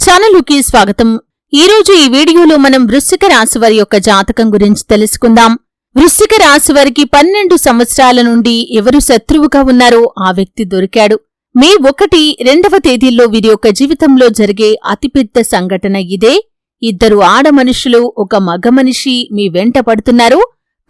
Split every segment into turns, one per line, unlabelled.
ఛానలుకి స్వాగతం. ఈరోజు ఈ వీడియోలో మనం వృశ్చిక రాశి వారి యొక్క జాతకం గురించి తెలుసుకుందాం. వృశ్చిక రాశి వారికి 12 సంవత్సరాల నుండి ఎవరు శత్రువుగా ఉన్నారో ఆ వ్యక్తి దొరికాడు. మే 1, 2వ తేదీల్లో వీరి యొక్క జీవితంలో జరిగే అతిపెద్ద సంఘటన ఇదే. ఇద్దరు ఆడ మనుషులు, ఒక మగ మనిషి మీ వెంట పడుతున్నారు.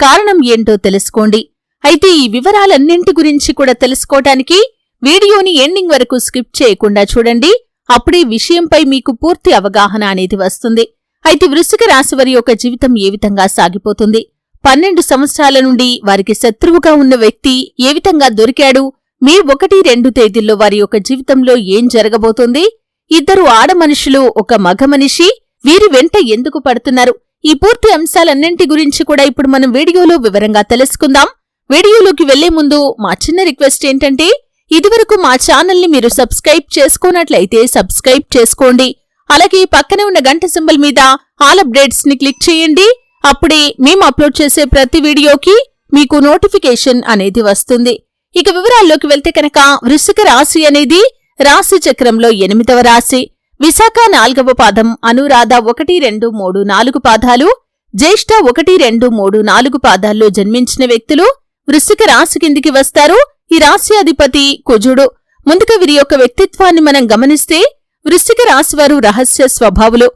కారణం ఏంటో తెలుసుకోండి. అయితే ఈ వివరాలన్నింటి గురించి కూడా తెలుసుకోవటానికి వీడియోని ఎండింగ్ వరకు స్కిప్ చేయకుండా చూడండి. అప్పుడే విషయంపై మీకు పూర్తి అవగాహన అనేది వస్తుంది. అయితే వృశ్చిక రాశి వారి యొక్క జీవితం ఏ విధంగా సాగిపోతుంది, 12 సంవత్సరాల నుండి వారికి శత్రువుగా ఉన్న వ్యక్తి ఏ విధంగా దొరికాడు, మే 1, 2 తేదీల్లో వారి యొక్క జీవితంలో ఏం జరగబోతోంది, ఇద్దరు ఆడ మనుషులు, ఒక మగ మనిషి వీరి వెంట ఎందుకు పడుతున్నారు, ఈ పూర్తి అంశాలన్నింటి గురించి కూడా ఇప్పుడు మనం వీడియోలో వివరంగా తెలుసుకుందాం. వీడియోలోకి వెళ్లే ముందు మా చిన్న రిక్వెస్ట్ ఏంటంటే, ఇదివరకు మా ఛానల్ని మీరు సబ్స్క్రైబ్ చేసుకోనట్లయితే సబ్స్క్రైబ్ చేసుకోండి. అలాగే పక్కనే ఉన్న గంట సింబల్ మీద ఆల్ అప్డేట్స్ ని క్లిక్ చేయండి. అప్పుడే మేము అప్లోడ్ చేసే ప్రతి వీడియోకి మీకు నోటిఫికేషన్ అనేది వస్తుంది. ఇక వివరాల్లోకి వెళ్తే కనుక, వృశ్చిక రాశి అనేది రాశి చక్రంలో 8వ రాశి. విశాఖ 4వ పాదం, అనురాధ 1, 2, 3, 4 పాదాలు, జ్యేష్ఠ 1, 2, 3, 4 పాదాల్లో జన్మించిన వ్యక్తులు వృశ్చిక రాశి కిందికి వస్తారు. ఈ రాశి అధిపతి కుజుడు. ముందుగా వీరి యొక్క వ్యక్తిత్వాన్ని మనం గమనిస్తే, వృశ్చిక రాశివారు రహస్య స్వభావులు.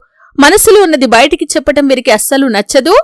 మనసులో ఉన్నది బయటికి చెప్పటం వీరికి అస్సలు నచ్చదు.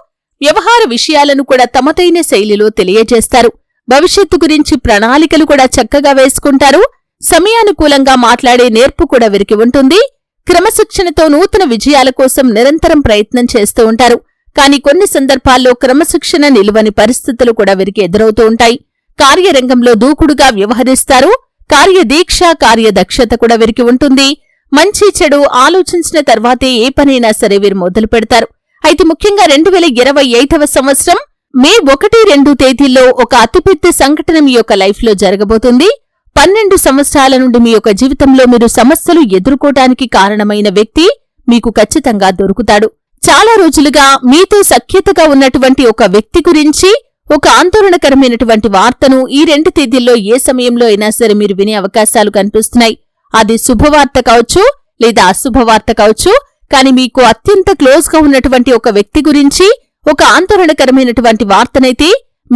వ్యవహార విషయాలను కూడా తమదైన శైలిలో తెలియజేస్తారు. భవిష్యత్తు గురించి ప్రణాళికలు కూడా చక్కగా వేసుకుంటారు. సమయానుకూలంగా మాట్లాడే నేర్పు కూడా వీరికి ఉంటుంది. క్రమశిక్షణతో నూతన విజయాల కోసం నిరంతరం ప్రయత్నం చేస్తూ ఉంటారు. కానీ కొన్ని సందర్భాల్లో క్రమశిక్షణ నిలువని పరిస్థితులు కూడా వీరికి ఎదురవుతూ ఉంటాయి. కార్యరంగంలో దూకుడుగా వ్యవహరిస్తారు. కార్యదీక్ష, కార్యదక్షత కూడా వీరికి ఉంటుంది. మంచి చెడు ఆలోచించిన తర్వాతే ఏ పనైనా సరే వీరు మొదలు పెడతారు. అయితే ముఖ్యంగా 2025వ సంవత్సరం మే 1, 2 తేదీల్లో ఒక అతిపెద్ద సంఘటన మీ యొక్క లైఫ్లో జరగబోతుంది. 12 సంవత్సరాల నుండి మీ యొక్క జీవితంలో మీరు సమస్యలు ఎదుర్కోటానికి కారణమైన వ్యక్తి మీకు ఖచ్చితంగా దొరుకుతాడు. చాలా రోజులుగా మీతో సఖ్యతగా ఉన్నటువంటి ఒక వ్యక్తి గురించి ఒక ఆందోళనకరమైనటువంటి వార్తను ఈ 2 తేదీల్లో ఏ సమయంలో అయినా సరే మీరు వినే అవకాశాలు కనిపిస్తున్నాయి. అది శుభవార్త కావచ్చు లేదా అశుభవార్త కావచ్చు. కానీ మీకు అత్యంత క్లోజ్ గా ఉన్నటువంటి ఒక వ్యక్తి గురించి ఒక ఆందోళనకరమైనటువంటి వార్తనైతే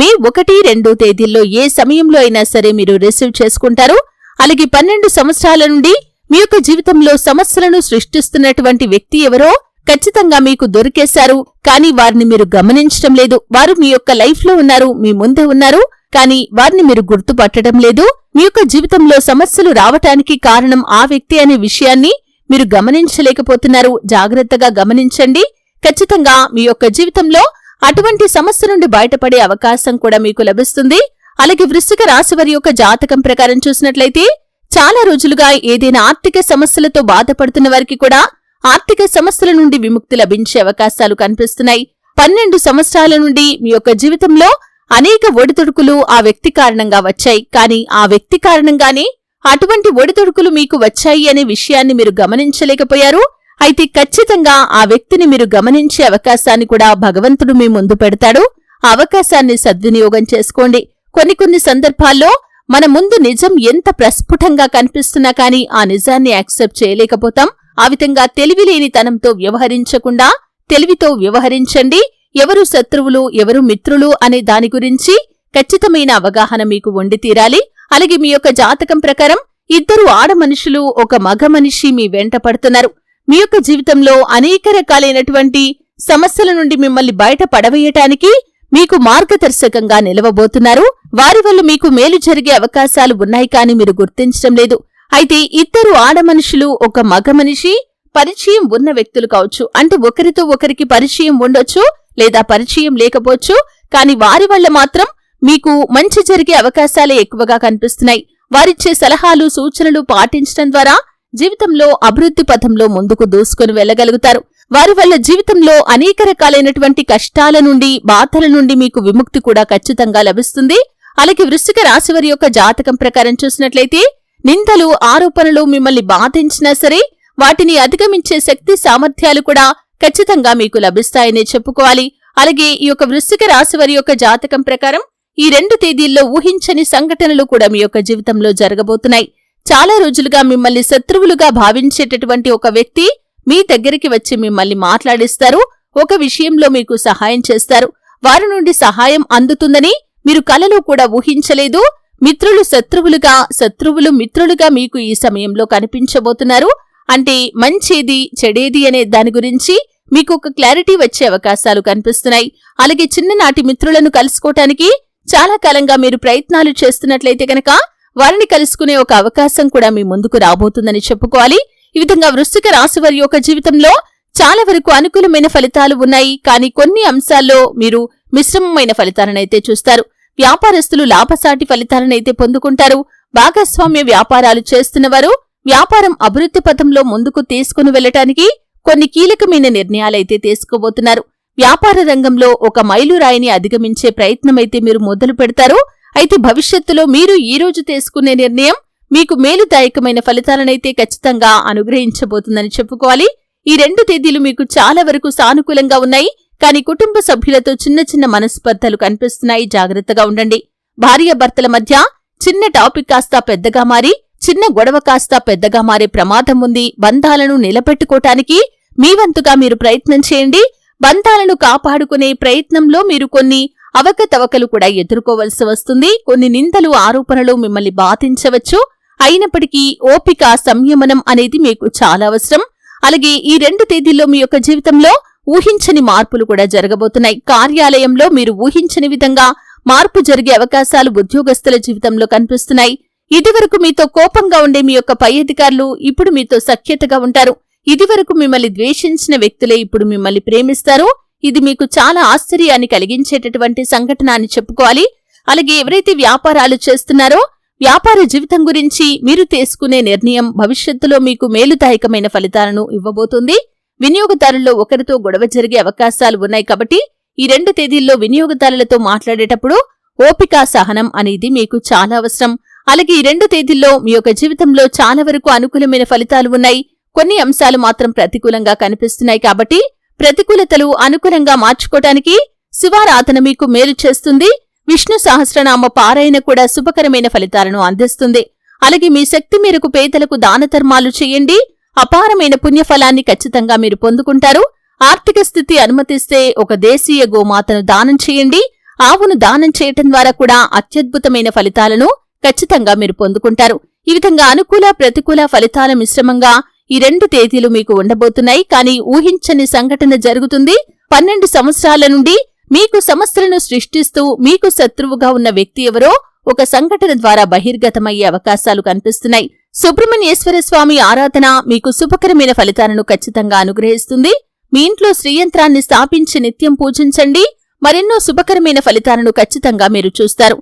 మే 1, 2 తేదీల్లో ఏ సమయంలో అయినా సరే మీరు రిసీవ్ చేసుకుంటారు. అలాగే 12 సంవత్సరాల నుండి మీ యొక్క జీవితంలో సమస్యలను సృష్టిస్తున్నటువంటి వ్యక్తి ఎవరో ఖచ్చితంగా మీకు దొరికేశారు. కానీ వారిని మీరు గమనించడం లేదు. వారు మీ యొక్క లైఫ్ లో ఉన్నారు, మీ ముందే ఉన్నారు, కానీ వారిని మీరు గుర్తుపట్టడం లేదు. మీ యొక్క జీవితంలో సమస్యలు రావటానికి కారణం ఆ వ్యక్తి అనే విషయాన్ని మీరు గమనించలేకపోతున్నారు. జాగ్రత్తగా గమనించండి. ఖచ్చితంగా మీ యొక్క జీవితంలో అటువంటి సమస్య నుండి బయటపడే అవకాశం కూడా మీకు లభిస్తుంది. అలాగే వృశ్చిక రాశి వారి యొక్క జాతకం ప్రకారం చూసినట్లయితే, చాలా రోజులుగా ఏదైనా ఆర్థిక సమస్యలతో బాధపడుతున్న వారికి కూడా ఆర్థిక సమస్యల నుండి విముక్తి లభించే అవకాశాలు కనిపిస్తున్నాయి. 12 సంవత్సరాల నుండి మీ యొక్క జీవితంలో అనేక ఒడిదుడుకులు ఆ వ్యక్తి కారణంగా వచ్చాయి. కానీ ఆ వ్యక్తి కారణంగానే అటువంటి ఒడిదుడుకులు మీకు వచ్చాయి అనే విషయాన్ని మీరు గమనించలేకపోయారు. అయితే ఖచ్చితంగా ఆ వ్యక్తిని మీరు గమనించే అవకాశాన్ని కూడా భగవంతుడు మీ ముందు పెడతాడు. ఆ అవకాశాన్ని సద్వినియోగం చేసుకోండి. కొన్ని సందర్భాల్లో మన ముందు నిజం ఎంత ప్రస్ఫుటంగా కనిపిస్తున్నా కానీ ఆ నిజాన్ని యాక్సెప్ట్ చేయలేకపోతాం. ఆ విధంగా తెలివిలేనితనంతో వ్యవహరించకుండా తెలివితో వ్యవహరించండి. ఎవరు శత్రువులు, ఎవరు మిత్రులు అనే దాని గురించి ఖచ్చితమైన అవగాహన మీకు ఉండి తీరాలి. అలాగే మీ యొక్క జాతకం ప్రకారం ఇద్దరు ఆడ మనుషులు, ఒక మగ మనిషి మీ వెంట పడుతున్నారు. మీ యొక్క జీవితంలో అనేక రకాలైనటువంటి సమస్యల నుండి మిమ్మల్ని బయట పడవేయటానికి మీకు మార్గదర్శకంగా నిలవబోతున్నారు. వారి వల్ల మీకు మేలు జరిగే అవకాశాలు ఉన్నాయి, కానీ మీరు గుర్తించడం లేదు. అయితే ఇద్దరు ఆడ మనుషులు, ఒక మగ మనిషి పరిచయం ఉన్న వ్యక్తులు కావచ్చు. అంటే ఒకరితో ఒకరికి పరిచయం ఉండొచ్చు లేదా పరిచయం లేకపోవచ్చు. కానీ వారి వల్ల మాత్రం మీకు మంచి జరిగే అవకాశాలే ఎక్కువగా కనిపిస్తున్నాయి. వారిచ్చే సలహాలు, సూచనలు పాటించడం ద్వారా జీవితంలో అభివృద్ధి పథంలో ముందుకు దూసుకుని వెళ్లగలుగుతారు. వారి వల్ల జీవితంలో అనేక రకాలైనటువంటి కష్టాల నుండి, బాధల నుండి మీకు విముక్తి కూడా ఖచ్చితంగా లభిస్తుంది. అలాగే వృశ్చిక రాశి వారి యొక్క జాతకం ప్రకారం చూసినట్లయితే, నిందలు, ఆరోపణలు మిమ్మల్ని బాధించినా సరే వాటిని అధిగమించే శక్తి, సామర్థ్యాలు కూడా ఖచ్చితంగా మీకు లభిస్తాయనే చెప్పుకోవాలి. అలాగే ఈ యొక్క వృశ్చిక రాశి వారి యొక్క జాతకం ప్రకారం ఈ 2 తేదీల్లో ఊహించని సంఘటనలు కూడా మీ యొక్క జీవితంలో జరగబోతున్నాయి. చాలా రోజులుగా మిమ్మల్ని శత్రువులుగా భావించేటటువంటి ఒక వ్యక్తి మీ దగ్గరికి వచ్చి మిమ్మల్ని మాట్లాడిస్తారు. ఒక విషయంలో మీకు సహాయం చేస్తారు. వారి నుండి సహాయం అందుతుందని మీరు కలలో కూడా ఊహించలేదు. మిత్రులు శత్రువులుగా, శత్రువులు మిత్రులుగా మీకు ఈ సమయంలో కనిపించబోతున్నారు. అంటే మంచేది చెడేది అనే దాని గురించి మీకు ఒక క్లారిటీ వచ్చే అవకాశాలు కనిపిస్తున్నాయి. అలాగే చిన్ననాటి మిత్రులను కలుసుకోవటానికి చాలా కాలంగా మీరు ప్రయత్నాలు చేస్తున్నట్లయితే కనుక వారిని కలుసుకునే ఒక అవకాశం కూడా మీ ముందుకు రాబోతుందని చెప్పుకోవాలి. ఈ విధంగా వృశ్చిక రాశి వారి యొక్క జీవితంలో చాలా వరకు అనుకూలమైన ఫలితాలు ఉన్నాయి. కానీ కొన్ని అంశాల్లో మీరు మిశ్రమమైన ఫలితాలనైతే చూస్తారు. వ్యాపారస్తులు లాభసాటి ఫలితాలనైతే పొందుకుంటారు. భాగస్వామ్య వ్యాపారాలు చేస్తున్నవారు వ్యాపారం అభివృద్ధి పథంలో ముందుకు తీసుకుని వెళ్లటానికి కొన్ని కీలకమైన నిర్ణయాలైతే తీసుకోబోతున్నారు. వ్యాపార రంగంలో ఒక మైలురాయిని అధిగమించే ప్రయత్నమైతే మీరు మొదలు పెడతారు. అయితే భవిష్యత్తులో మీరు ఈ రోజు తీసుకునే నిర్ణయం మీకు మేలుదాయకమైన ఫలితాలనైతే ఖచ్చితంగా అనుగ్రహించబోతుందని చెప్పుకోవాలి. ఈ 2 తేదీలు మీకు చాలా వరకు సానుకూలంగా ఉన్నాయి. కానీ కుటుంబ సభ్యులతో చిన్న చిన్న మనస్పర్ధలు కనిపిస్తున్నాయి. జాగ్రత్తగా ఉండండి. భార్యాభర్తల మధ్య చిన్న టాపిక్ కాస్త పెద్దగా మారి చిన్న గొడవ కాస్త పెద్దగా మారే ప్రమాదం ఉంది. బంధాలను నిలబెట్టుకోవటానికి మీ వంతుగా మీరు ప్రయత్నం చేయండి. బంధాలను కాపాడుకునే ప్రయత్నంలో మీరు కొన్ని అవకతవకలు కూడా ఎదుర్కోవలసి వస్తుంది. కొన్ని నిందలు, ఆరోపణలు మిమ్మల్ని బాధించవచ్చు. అయినప్పటికీ ఓపిక, సంయమనం అనేది మీకు చాలా అవసరం. అలాగే ఈ 2 తేదీల్లో మీ యొక్క జీవితంలో ఊహించని మార్పులు కూడా జరగబోతున్నాయి. కార్యాలయంలో మీరు ఊహించని విధంగా మార్పు జరిగే అవకాశాలు ఉద్యోగస్తుల జీవితంలో కనిపిస్తున్నాయి. ఇదివరకు మీతో కోపంగా ఉండే మీ యొక్క పై అధికారులు ఇప్పుడు మీతో సఖ్యతగా ఉంటారు. ఇదివరకు మిమ్మల్ని ద్వేషించిన వ్యక్తులే ఇప్పుడు మిమ్మల్ని ప్రేమిస్తారు. ఇది మీకు చాలా ఆశ్చర్యాన్ని కలిగించేటటువంటి సంఘటన అని చెప్పుకోవాలి. అలాగే ఎవరైతే వ్యాపారాలు చేస్తున్నారో వ్యాపార జీవితం గురించి మీరు తీసుకునే నిర్ణయం భవిష్యత్తులో మీకు మేలుదాయకమైన ఫలితాలను ఇవ్వబోతుంది. వినియోగదారుల్లో ఒకరితో గొడవ జరిగే అవకాశాలు ఉన్నాయి. కాబట్టి ఈ 2 తేదీల్లో వినియోగదారులతో మాట్లాడేటప్పుడు ఓపిక, సహనం అనేది మీకు చాలా అవసరం. అలాగే ఈ 2 తేదీల్లో మీ యొక్క జీవితంలో చాలా వరకు అనుకూలమైన ఫలితాలు ఉన్నాయి. కొన్ని అంశాలు మాత్రం ప్రతికూలంగా కనిపిస్తున్నాయి. కాబట్టి ప్రతికూలతలు అనుకూలంగా మార్చుకోవటానికి శివారాధన మీకు మేలు చేస్తుంది. విష్ణు సహస్రనామ పారాయణ కూడా శుభకరమైన ఫలితాలను అందిస్తుంది. అలాగే మీ శక్తి మేరకు పేదలకు దానధర్మాలు చేయండి. అపారమైన పుణ్యఫలాన్ని ఖచ్చితంగా మీరు పొందుకుంటారు. ఆర్థిక స్థితి అనుమతిస్తే ఒక దేశీయ గోమాతను దానం చేయండి. ఆవును దానం చేయటం ద్వారా కూడా అత్యద్భుతమైన ఫలితాలను ఖచ్చితంగా మీరు పొందుకుంటారు. ఈ విధంగా అనుకూల, ప్రతికూల ఫలితాల మిశ్రమంగా ఈ 2 తేదీలు మీకు ఉండబోతున్నాయి. కానీ ఊహించని సంఘటన జరుగుతుంది. 12 సంవత్సరాల నుండి మీకు సమస్యలను సృష్టిస్తూ మీకు శత్రువుగా ఉన్న వ్యక్తి ఎవరో ఒక సంఘటన ద్వారా బహిర్గతమయ్యే అవకాశాలు కనిపిస్తున్నాయి. సుబ్రహ్మణ్యేశ్వర స్వామి ఆరాధన మీకు శుభకరమైన ఫలితాలను ఖచ్చితంగా అనుగ్రహిస్తుంది. మీ ఇంట్లో శ్రీయంత్రాన్ని స్థాపించి నిత్యం పూజించండి. మరెన్నో శుభకరమైన ఫలితాలను ఖచ్చితంగా మీరు చూస్తారు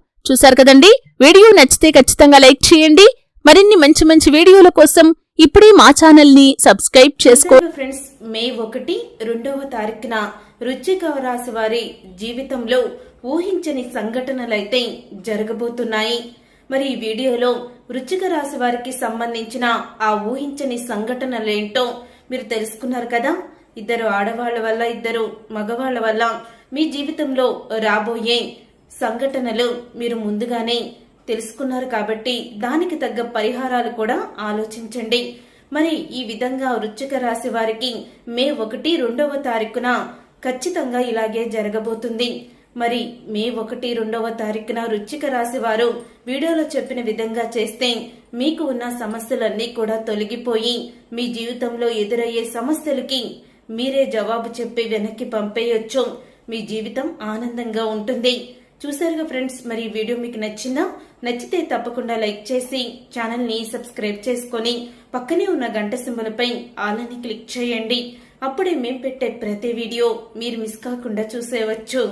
కదండి. వీడియో నచ్చితే ఖచ్చితంగా లైక్ చేయండి. మరిన్ని మంచి మంచి వీడియోల కోసం ఇప్పుడే మా ఛానల్ ని సబ్స్క్రైబ్ చేసుకోండి.
ఫ్రెండ్స్, మే 1, 2వ తారీఖున వృశ్చిక రాశి వారి జీవితంలో ఊహించని సంఘటనలైతే జరగబోతున్నాయి. మరి ఈ వీడియోలో వృశ్చిక రాశి వారికి సంబంధించిన ఆ ఊహించని సంఘటనలేంటో మీరు తెలుసుకున్నారు కదా. 2 ఆడవాళ్ల వల్ల, 2 మగవాళ్ల వల్ల మీ జీవితంలో రాబోయే సంఘటనలు మీరు ముందుగానే తెలుసుకున్నారు. కాబట్టి దానికి తగ్గ పరిహారాలు కూడా ఆలోచించండి. మరి ఈ విధంగా వృశ్చిక రాశి వారికి మే 1, 2వ తారీఖున ఖచ్చితంగా ఇలాగే జరగబోతుంది. మరి మే 1, 2వ తారీఖున వృశ్చిక రాశి వారు వీడియోలో చెప్పిన విధంగా చేస్తే మీకు ఉన్న సమస్యలన్నీ కూడా తొలగిపోయి మీ జీవితంలో ఎదురయ్యే సమస్యలకి మీరే జవాబు చెప్పి వెనక్కి పంపేయొచ్చు. మీ జీవితం ఆనందంగా ఉంటుంది. చూసారుగా ఫ్రెండ్స్, మరి ఈ వీడియో మీకు నచ్చితే తప్పకుండా లైక్ చేసి ఛానల్ ని సబ్స్క్రైబ్ చేసుకొని పక్కనే ఉన్న గంట సింబల్ పై ఆల్ అని క్లిక్ చేయండి. అప్పుడే మేం పెట్టే ప్రతి వీడియో మీరు మిస్ కాకుండా చూసేయవచ్చు.